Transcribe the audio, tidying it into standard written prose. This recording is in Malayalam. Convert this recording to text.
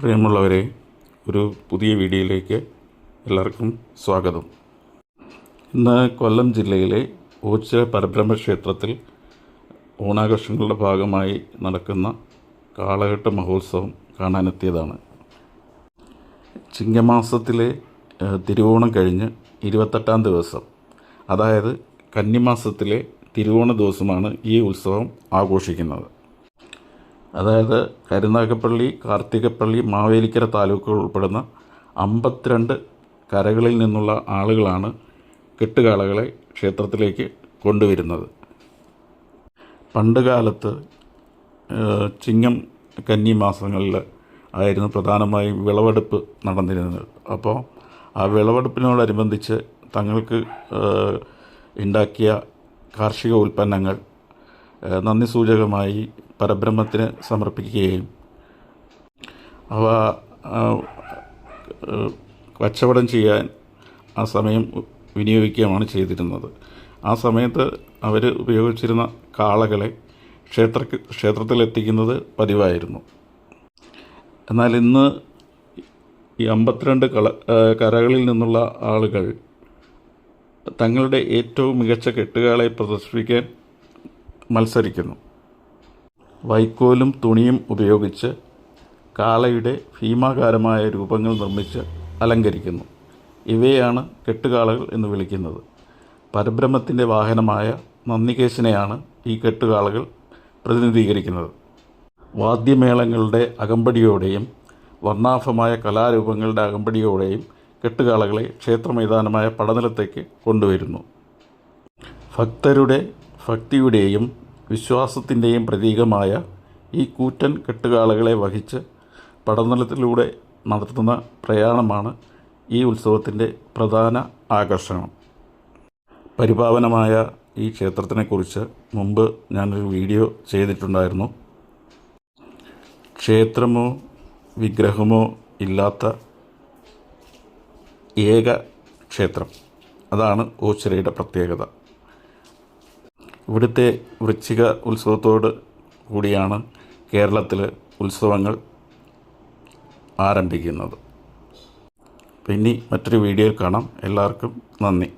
പ്രിയമുള്ളവരെ, ഒരു പുതിയ വീഡിയോയിലേക്ക് എല്ലാവർക്കും സ്വാഗതം. ഇന്ന് കൊല്ലം ജില്ലയിലെ ഓച്ചിറ പരബ്രഹ്മ ക്ഷേത്രത്തിൽ ഓണാഘോഷങ്ങളുടെ ഭാഗമായി നടക്കുന്ന കാളകെട്ട് മഹോത്സവം കാണാനെത്തിയതാണ്. ചിങ്ങമാസത്തിലെ തിരുവോണം കഴിഞ്ഞ് 28-ാം ദിവസം, അതായത് കന്നിമാസത്തിലെ തിരുവോണ ദിവസമാണ് ഈ ഉത്സവം ആഘോഷിക്കുന്നത്. അതായത് കരുനാഗപ്പള്ളി, കാർത്തികപ്പള്ളി, മാവേലിക്കര താലൂക്കുകൾ ഉൾപ്പെടുന്ന 52 കരകളിൽ നിന്നുള്ള ആളുകളാണ് കെട്ടുകാളകളെ ക്ഷേത്രത്തിലേക്ക് കൊണ്ടുവരുന്നത്. പണ്ടുകാലത്ത് ചിങ്ങം കന്നി മാസങ്ങളിൽ ആയിരുന്നു പ്രധാനമായും വിളവെടുപ്പ് നടന്നിരുന്നത്. അപ്പോൾ ആ വിളവെടുപ്പിനോടനുബന്ധിച്ച് തങ്ങൾക്ക് ഉണ്ടാക്കിയ കാർഷിക ഉൽപ്പന്നങ്ങൾ നന്ദി സൂചകമായി പരബ്രഹ്മത്തിന് സമർപ്പിക്കുകയും അവ കച്ചവടം ചെയ്യാൻ ആ സമയം വിനിയോഗിക്കുകയുമാണ് ചെയ്തിരുന്നത്. ആ സമയത്ത് അവർ ഉപയോഗിച്ചിരുന്ന കാളകളെ ക്ഷേത്രത്തിലെത്തിക്കുന്നത് പതിവായിരുന്നു. എന്നാൽ ഇന്ന് ഈ 52 കരകളിൽ നിന്നുള്ള ആളുകൾ തങ്ങളുടെ ഏറ്റവും മികച്ച കെട്ടുകാളെ പ്രദർശിപ്പിക്കാൻ മത്സരിക്കുന്നു. വൈക്കോലും തുണിയും ഉപയോഗിച്ച് കാളയുടെ ഭീമാകാരമായ രൂപങ്ങൾ നിർമ്മിച്ച് അലങ്കരിക്കുന്നു. ഇവയാണ് കെട്ടുകാളകൾ എന്ന് വിളിക്കുന്നത്. പരബ്രഹ്മത്തിൻ്റെ വാഹനമായ നന്ദികേശനെയാണ് ഈ കെട്ടുകാളകൾ പ്രതിനിധീകരിക്കുന്നത്. വാദ്യമേളങ്ങളുടെ അകമ്പടിയോടെയും വർണ്ണാഭമായ കലാരൂപങ്ങളുടെ അകമ്പടിയോടെയും കെട്ടുകാളകളെ ക്ഷേത്രമൈതാനമായ പടനിലത്തേക്ക് കൊണ്ടുവരുന്നു. ഭക്തരുടെ ഭക്തിയുടെയും വിശ്വാസത്തിൻ്റെയും പ്രതീകമായ ഈ കൂറ്റൻ കെട്ടുകാളകളെ വഹിച്ച് പടനിലത്തിലൂടെ നടത്തുന്ന പ്രയാണമാണ് ഈ ഉത്സവത്തിൻ്റെ പ്രധാന ആകർഷണം. പരിപാവനമായ ഈ ക്ഷേത്രത്തിനെക്കുറിച്ച് മുമ്പ് ഞാനൊരു വീഡിയോ ചെയ്തിട്ടുണ്ടായിരുന്നു. ക്ഷേത്രമോ വിഗ്രഹമോ ഇല്ലാത്ത ഏക ക്ഷേത്രം, അതാണ് ഓച്ചിറയുടെ പ്രത്യേകത. ഇവിടുത്തെ വൃശ്ചിക ഉത്സവത്തോട് കൂടിയാണ് കേരളത്തിൽ ഉത്സവങ്ങൾ ആരംഭിക്കുന്നത്. പിന്നെ മറ്റൊരു വീഡിയോയിൽ കാണാം. എല്ലാവർക്കും നന്ദി.